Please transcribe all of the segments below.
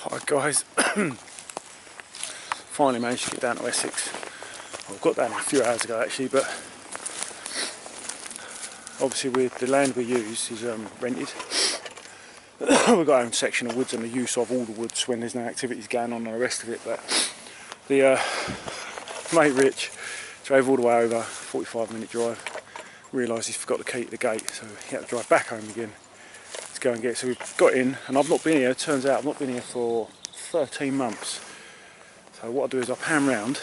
Hi guys, finally managed to get down to Essex. Well, I got down a few hours ago actually, but obviously the land we use is rented. We've got our own section of woods and the use of all the woods when there's no activities going on and the rest of it, but the mate Rich drove all the way over, 45-minute drive, realised he's forgot the key to the gate, so he had to drive back home again to go and get it. So we've got in, and I've not been here, it turns out I've not been here for 13 months. So what I'll do is I'll pan round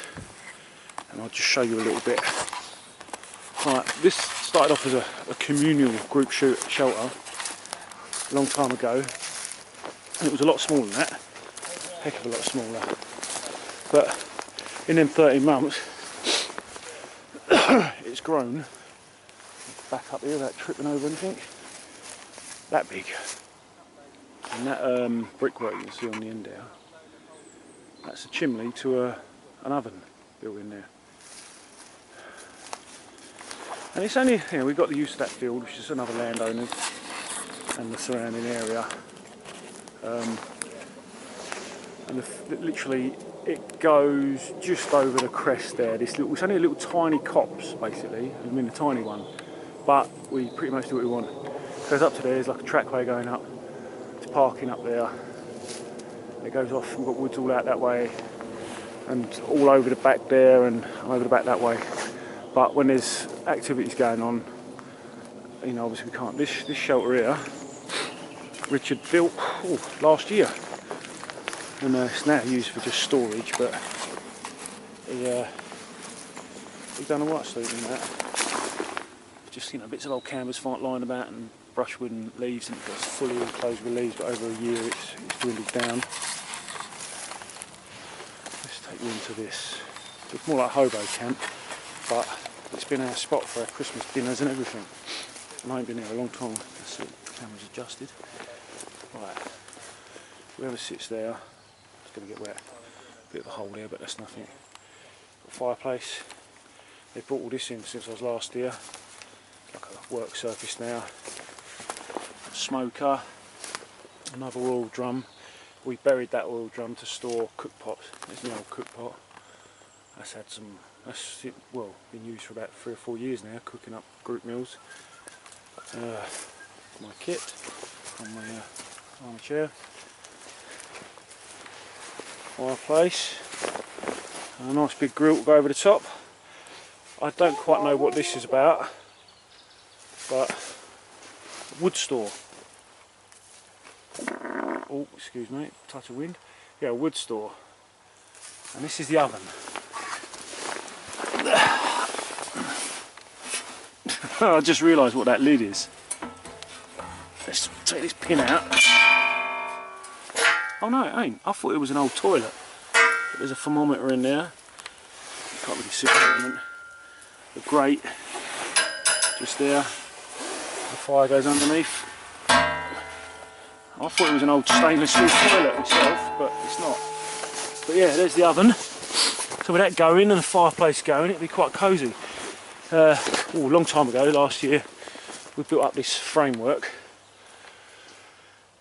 and I'll just show you a little bit. Right, this started off as a communal group shelter a long time ago, and it was a lot smaller than that, heck of a lot smaller. But in them 13 months, it's grown. Back up here without tripping over anything. That big. And that brickwork you can see on the end there, that's a chimney to an oven built in there. And it's only, you know, we've got the use of that field, which is another landowner and the surrounding area. And literally it goes just over the crest there. This little, it's only a little tiny copse basically, I mean a tiny one, but we pretty much do what we want. It goes up to there, there's like a trackway going up, it's parking up there. It goes off, we've got woods all out that way and all over the back there and over the back that way. But when there's activities going on, you know, obviously we can't. This shelter here, Richard built last year, and it's now used for just storage. But he done alright sleeping in that. Just, you know, bits of old canvas lying about and brushwood and leaves, and it's fully enclosed with leaves. But over a year, it's dwindled down. Let's take you into this. It's more like a hobo camp, but it's been our spot for our Christmas dinners and everything. And I ain't been here a long time. Let's see, the camera's adjusted. Right, whoever sits there, it's going to get wet. Bit of a hole there, but that's nothing. Got a fireplace. They brought all this in since I was last here. Like a work surface now. A smoker. Another oil drum. We buried that oil drum to store cook pots. There's an old cook pot. That's had some. That's well been used for about 3 or 4 years now, cooking up group meals. My kit on my armchair. Fireplace. A nice big grill to go over the top. I don't quite know what this is about, but wood store. Oh, excuse me, touch of wind. Yeah, wood store. And this is the oven. I just realised what that lid is. Let's take this pin out. Oh no, it ain't. I thought it was an old toilet. But there's a thermometer in there. Can't really see it at the moment. The grate, just there. The fire goes underneath. I thought it was an old stainless steel toilet myself, but it's not. But yeah, there's the oven. So with that going and the fireplace going, it'd be quite cosy. A long time ago, last year, we built up this framework,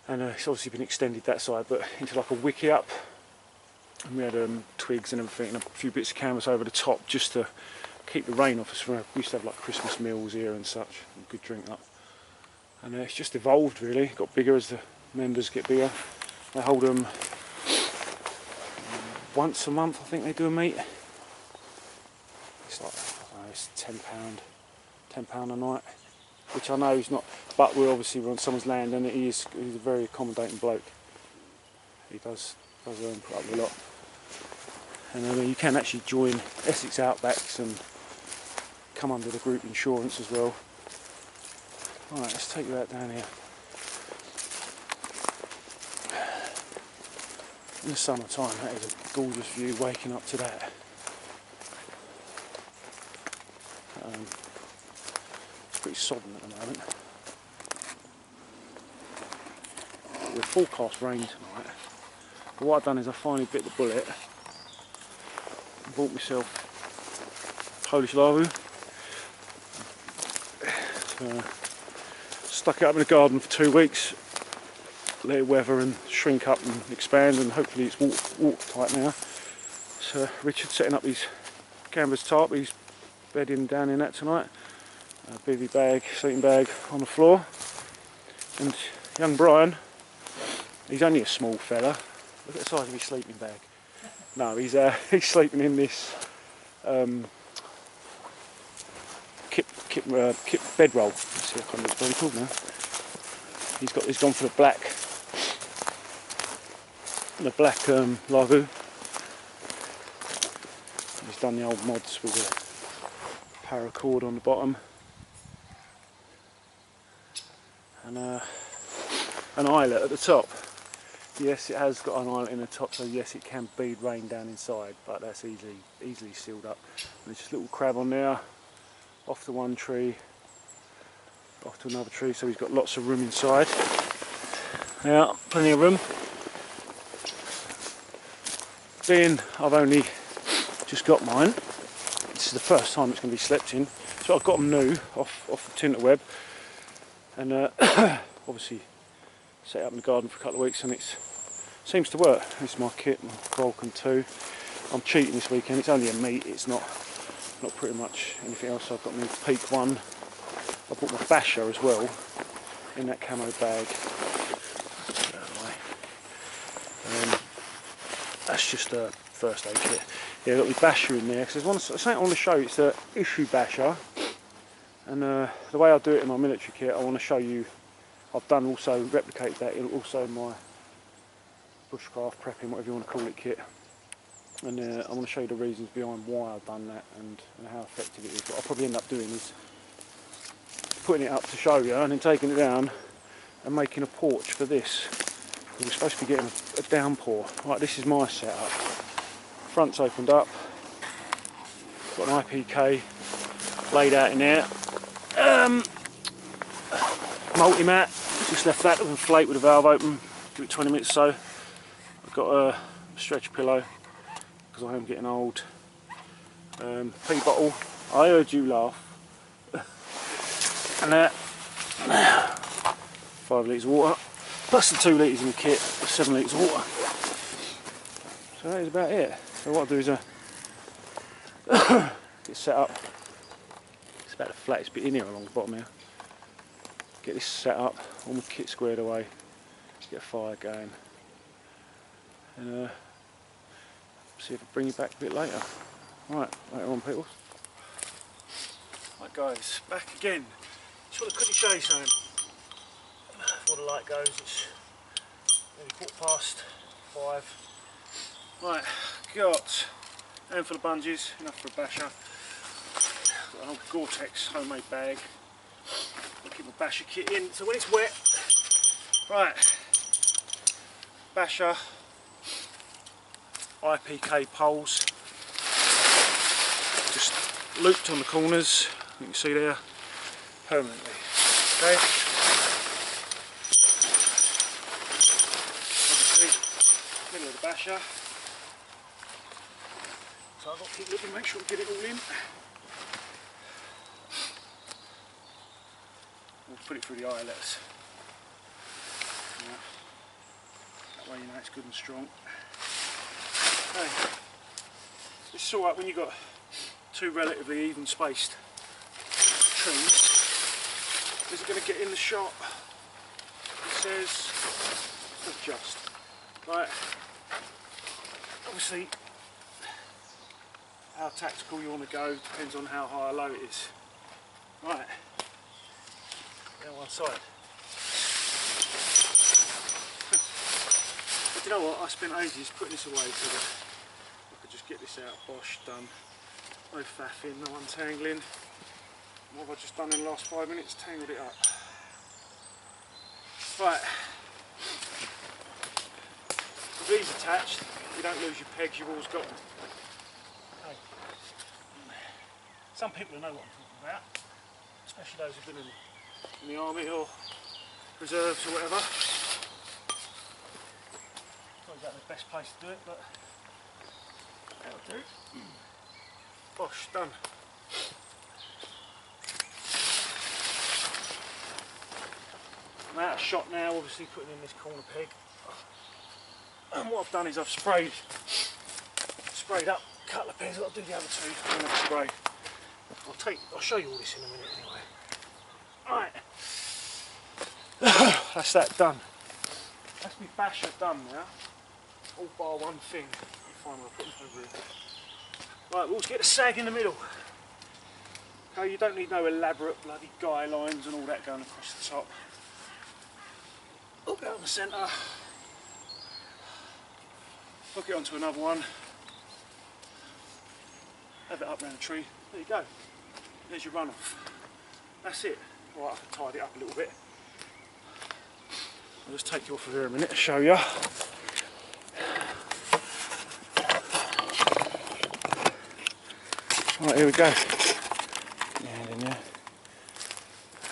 and it's obviously been extended that side, but into like a wicket up, and we had twigs and everything, and a few bits of canvas over the top just to keep the rain off us. We used to have like Christmas meals here and such, and good drink up, and it's just evolved really, got bigger as the members get bigger. They hold them once a month, I think they do a meet. It's like, it's £10 a night, which I know is not, but we're on someone's land, and he's a very accommodating bloke. He does put up with a lot, and I mean, you can actually join Essex Outbacks and come under the group insurance as well. Right, let's take you out down here. In the summertime, that is a gorgeous view, waking up to that. It's pretty sodden at the moment. We're forecast rain tonight. But what I've done is I finally bit the bullet and bought myself Polish lavu. Stuck it up in the garden for 2 weeks. let it weather and shrink up and expand, and hopefully it's watertight now. So Richard's setting up his canvas tarp, he's bedding down in that tonight. Bivvy bag, sleeping bag on the floor. And young Brian, he's only a small fella. Look at the size of his sleeping bag. No, he's sleeping in this kip bedroll. Let's see, I can't remember what it's called now. He's gone for the black Lagu. He's done the old mods with a paracord on the bottom and an eyelet at the top. Yes, it has got an eyelet in the top, so yes, it can bead rain down inside, but that's easily sealed up. And there's just a little crab on there, off to one tree, off to another tree, so he's got lots of room inside. Yeah, plenty of room. Being I've only just got mine, this is the first time it's going to be slept in, so I've got them new off the Tinterweb, and obviously set up in the garden for a couple of weeks, and it seems to work. This is my kit, my Vulcan 2. I'm cheating this weekend, it's only a meat, it's not pretty much anything else. I've got my Peak 1, I bought my basher as well in that camo bag. That's just a first aid kit. Yeah, I've got my basher in there, because there's something I want to show you. It's the issue basher, and the way I do it in my military kit, I want to show you. I've done also replicate that in also my bushcraft prepping, whatever you want to call it, kit. And I want to show you the reasons behind why I've done that and how effective it is. What I'll probably end up doing is putting it up to show you, and then taking it down and making a porch for this. We're supposed to be getting a downpour. Right, this is my setup. Front's opened up. Got an IPK laid out in there. Multi-mat. Just left that to inflate with the valve open. Give it 20 minutes or so. I've got a stretch pillow because I am getting old. Pea bottle. I heard you laugh. And that. 5 litres of water. Plus the 2 litres in the kit, 7 litres of water. So that is about it. So what I'll do is get set up. It's about the flattest bit in here along the bottom here. Get this set up, all my kit squared away, get a fire going, and see if I bring you back a bit later. Right, later on people. Right guys, back again. Just want to quickly show you something. Before the light goes, it's nearly 5:15. Right, got a handful of bungees, enough for a basher. Got an old Gore-Tex homemade bag. I'll keep my basher kit in, so when it's wet, right, basher, IPK poles, just looped on the corners, you can see there, permanently. Okay. Middle of the basher, so I've got to keep looking, make sure I get it all in. We'll put it through the eyelets. Yeah. That way you know it's good and strong. Okay. It's alright when you've got 2 relatively even spaced trees. Is it going to get in the shot? It says adjust. Right, obviously how tactical you want to go depends on how high or low it is. Right, down one side. But you know what, I spent ages putting this away so that I could just get this out, bosh, done. No faffing, no untangling. What have I just done in the last 5 minutes? Tangled it up. Right. These attached, you don't lose your pegs, you've always got them. Okay. Some people know what I'm talking about, especially those who've been in the army or reserves or whatever. Not exactly the best place to do it, but that'll do. Bosh, done. I'm out of shot now, obviously putting in this corner peg. And what I've done is I've sprayed up a couple of pegs. I'll do the other two and I'll spray. I'll show you all this in a minute anyway. Right. That's that done. That's my basher done now. All bar one thing. Fine, I'll put them over here. Right, we'll get the sag in the middle. Okay, you don't need no elaborate bloody guy lines and all that going across the top. Up out in the centre. Hook it onto another one. Have it up round the tree. There you go. There's your runoff. That's it. Right, I can tidy it up a little bit. I'll just take you off of here a minute to show you. Right, here we go. And in there.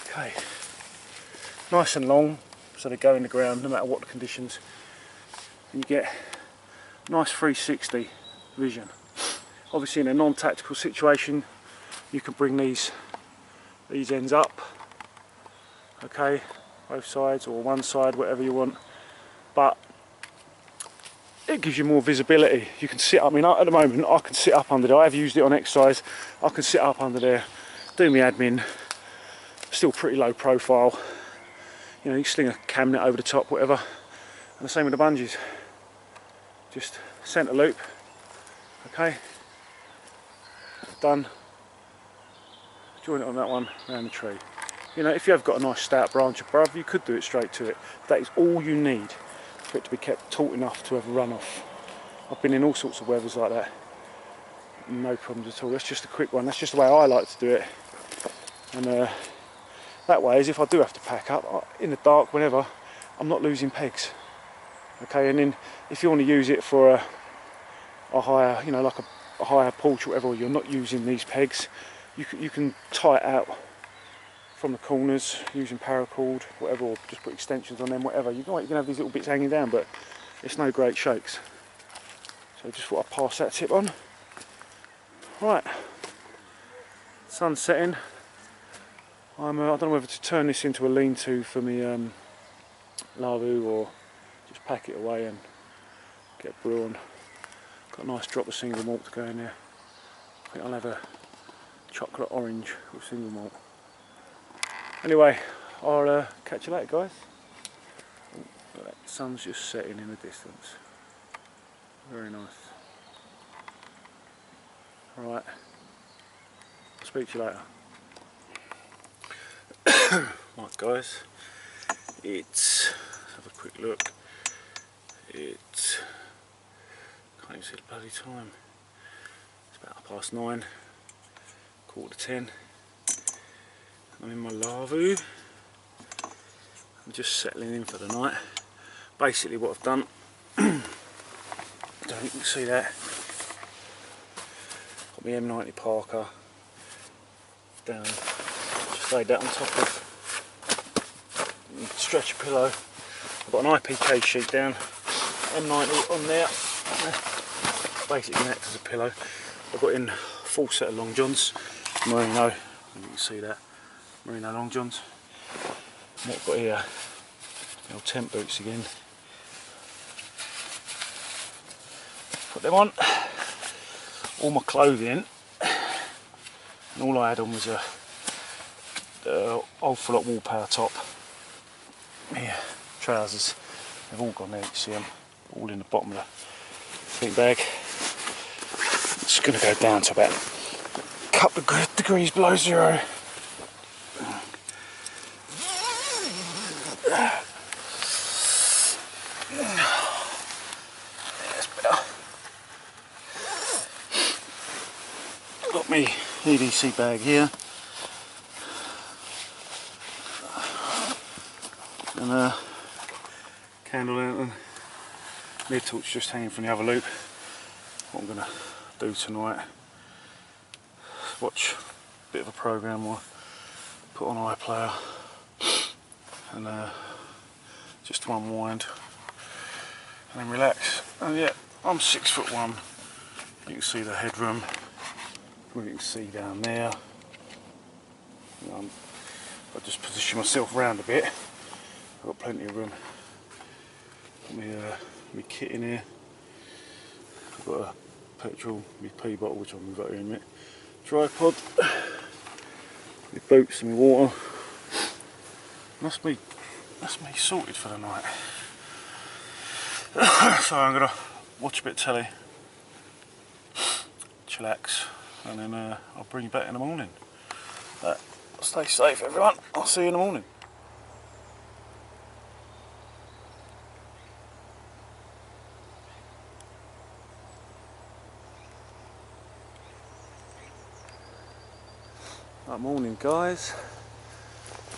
Okay. Nice and long, so they go in the ground no matter what the conditions. And you get nice 360 vision. Obviously in a non-tactical situation you can bring these ends up, okay, both sides or one side, whatever you want, but it gives you more visibility. You can sit up, I mean at the moment I can sit up under there. I've used it on exercise. I can sit up under there, do my admin, still pretty low profile, you know, you sling a cabinet over the top, whatever. And the same with the bungees, just centre loop, okay, done, join it on that one around the tree. You know, if you have got a nice stout branch above, you could do it straight to it. That is all you need for it to be kept taut enough to have a run off. I've been in all sorts of weathers like that, no problems at all. That's just a quick one. That's just the way I like to do it. And that way, as if I do have to pack up in the dark, whenever, I'm not losing pegs. Okay, and then if you want to use it for a higher, you know, like a higher porch or whatever, you're not using these pegs, you can tie it out from the corners using paracord, whatever, or just put extensions on them, whatever. You can have these little bits hanging down, but it's no great shakes. So just thought I'd pass that tip on. Right, sun's setting. I don't know whether to turn this into a lean-to for me lavu or just pack it away and get brew on. Got a nice drop of single malt to go in there. I think I'll have a chocolate orange with single malt. Anyway, I'll catch you later, guys. Oh, that sun's just setting in the distance. Very nice. Alright, I'll speak to you later. Right guys, let's have a quick look. Can't even see the bloody time. It's about 9:30, 9:45. I'm in my lavu. I'm just settling in for the night. Basically what I've done, I don't think you can see that. Got my M90 Parker down. Just laid that on top of stretcher pillow. I've got an IPK sheet down, M90 on there. Basically acts as a pillow. I've got in a full set of long johns, merino. You can see that. Merino long johns. And what I've got here, the old tent boots again. Put them on. All my clothing, and all I had on was a old full up wall power top. Yeah, trousers. They've all gone there. You can see them all in the bottom of the feet bag. It's going to go down to about a couple of degrees below zero. Got me EDC bag here, and a candle lantern, mid torch just hanging from the other loop. What I'm going to do tonight, watch a bit of a program or put on iPlayer and just to unwind and then relax. And yeah, I'm 6'1". You can see the headroom. You can see down there. I'll just position myself round a bit. I've got plenty of room. Got my kit in here. I've got a petrol, my pea bottle, which I'm got here in a minute. Tripod, my boots and my water. That's me sorted for the night. So I'm gonna watch a bit of telly, chillax, and then I'll bring you back in the morning. Stay safe, everyone. I'll see you in the morning. Good morning, guys.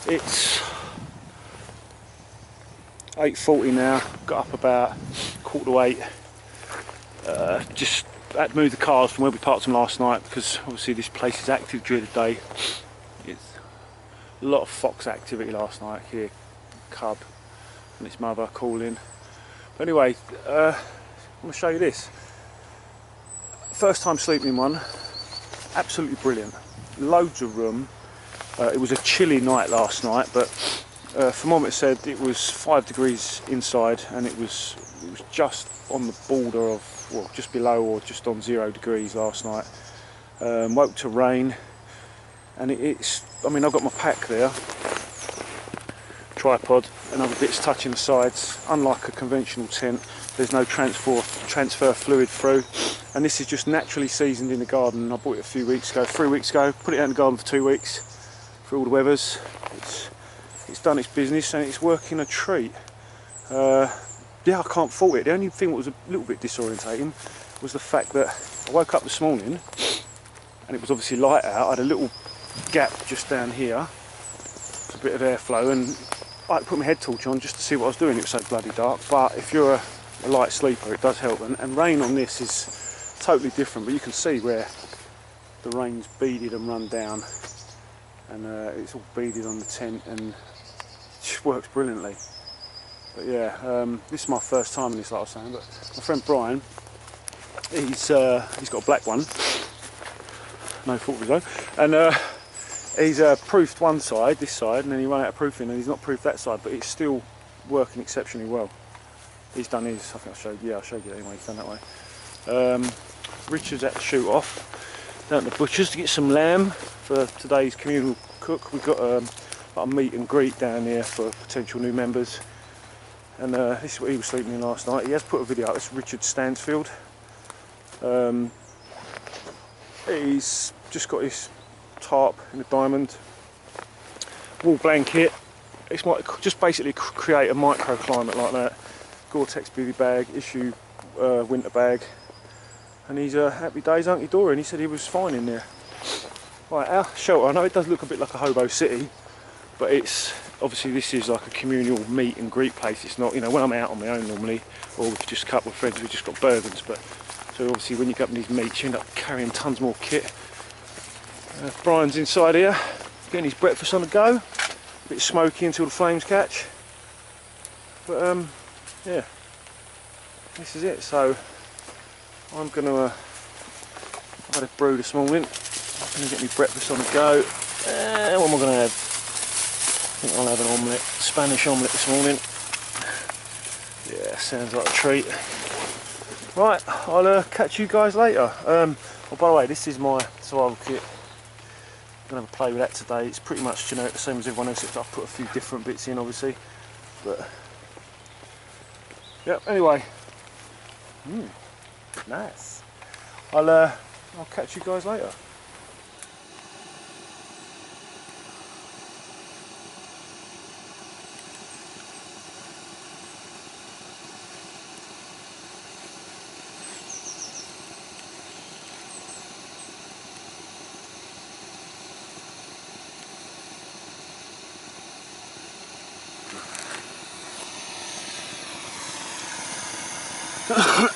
It's 8:40 now. Got up about 7:45. Just had to move the cars from where we parked them last night because obviously this place is active during the day. It's a lot of fox activity last night here. Cub and its mother calling. But anyway, I'm going to show you this. First time sleeping in one. Absolutely brilliant. Loads of room. It was a chilly night last night, but thermometer said it was 5 degrees inside, and it was just on the border of, well, just below or just on 0 degrees last night. Woke to rain, and it's, I mean, I've got my pack there, tripod and other bits touching the sides. Unlike a conventional tent, there's no transfer fluid through, and this is just naturally seasoned in the garden. I bought it a few weeks ago, 3 weeks ago, put it out in the garden for 2 weeks for all the weathers. It's done its business and it's working a treat. Yeah, I can't fault it. The only thing that was a little bit disorientating was the fact that I woke up this morning and it was obviously light out. I had a little gap just down here, a bit of airflow, and I had to put my head torch on just to see what I was doing. It was so bloody dark. But if you're a light sleeper, it does help. And rain on this is totally different, but you can see where the rain's beaded and run down, and it's all beaded on the tent, and it just works brilliantly. But yeah, this is my first time in this, like I was saying. But my friend Brian, he's got a black one, no fault of his own, and he's proofed one side, this side, and then he ran out of proofing, and he's not proofed that side, but it's still working exceptionally well. He's done his, I think I showed you anyway, he's done that way. Richard's at the shoot off down at the butcher's to get some lamb for today's communal cook. We've got like a meet and greet down there for potential new members, and this is what he was sleeping in last night. He has put a video out. This is Richard Stansfield. He's just got his tarp in a diamond, wool blanket. It's just basically create a microclimate like that. Gore-Tex bivy bag, issue winter bag, and he's happy days, hunky dory, and he said he was fine in there. Right, our shelter, I know it does look a bit like a hobo city, but it's obviously, this is like a communal meet and greet place. It's not, you know, when I'm out on my own normally, or with just a couple of friends, we've just got burgers, but so obviously when you go up in these meets, you end up carrying tons more kit. Brian's inside here, getting his breakfast on the go. A bit smoky until the flames catch. But yeah, this is it. So I'm gonna, I've had a brew this morning. I'm gonna get my breakfast on the go. What am I gonna have? I think I'll have an omelette, Spanish omelette this morning. Yeah, sounds like a treat. Right, I'll catch you guys later. Oh, by the way, this is my survival kit. I'm gonna have a play with that today. It's pretty much generic, the same as everyone else, except I've put a few different bits in, obviously. But yeah, anyway, nice. I'll catch you guys later. Right,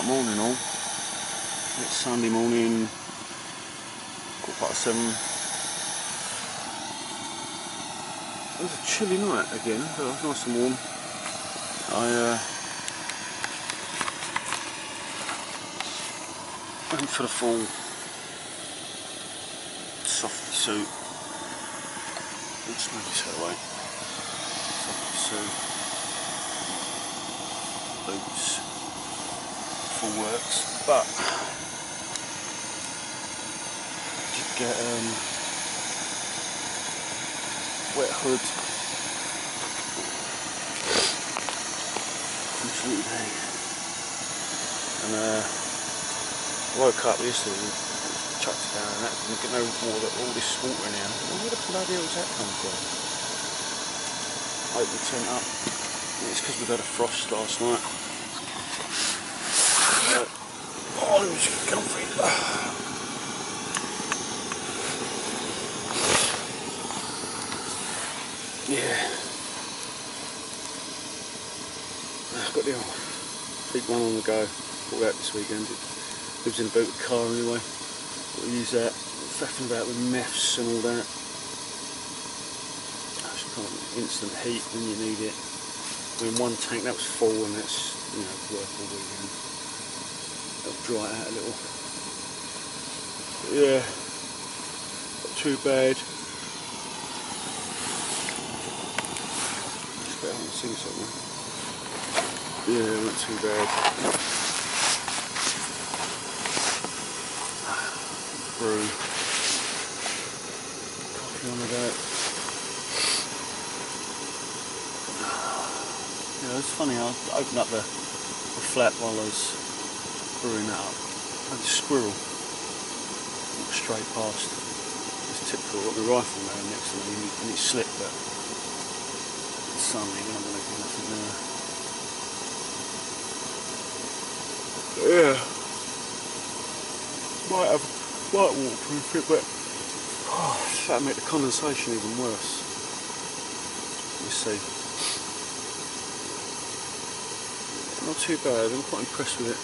morning all. It's Sunday morning, 7:15. It was a chilly night again, but it was nice and warm. I went for the full softy suit. Just move this out of the way. So, boots, full works, but did get wet hood. Absolutely hay. And I woke up yesterday, chucked it down and that didn't get no water, all this water in here. Where the bloody hell does that come from? Open the tent up. It's because we've had a frost last night. Oh, let me just get on feet. Yeah. I've got the old big one on the go. Brought out this weekend. It lives in a boot car anyway. We'll use that. Faffing about with meths and all that. That's kind of instant heat when you need it. I mean, one tank that was full and that's, you know, work all weekend. It'll dry it out a little. But yeah, not too bad. Just better to see something. Yeah, not too bad. Brew. Coffee on the go. Yeah, it's funny, I opened up the flat while I was brewing that up. And a squirrel walked straight past. It's typical. I've got my rifle there next to me and it slipped, but suddenly we're not going to do nothing there. Yeah. Might waterproof it, but that'll make the condensation even worse. You see. Not too bad, I'm quite impressed with it.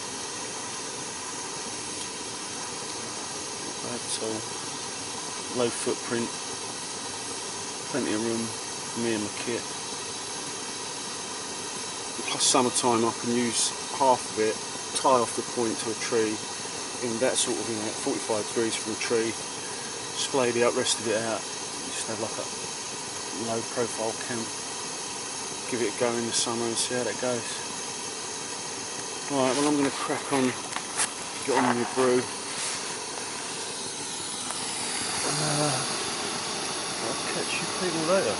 Not bad at all. Low footprint. Plenty of room for me and my kit. And plus summertime I can use half of it, tie off the point to a tree in that sort of, you know, 45 degrees from a tree, splay the rest of it out, just have like a low profile camp, give it a go in the summer and see how that goes. Right, well I'm going to crack on, get on with my brew. I'll catch you people later.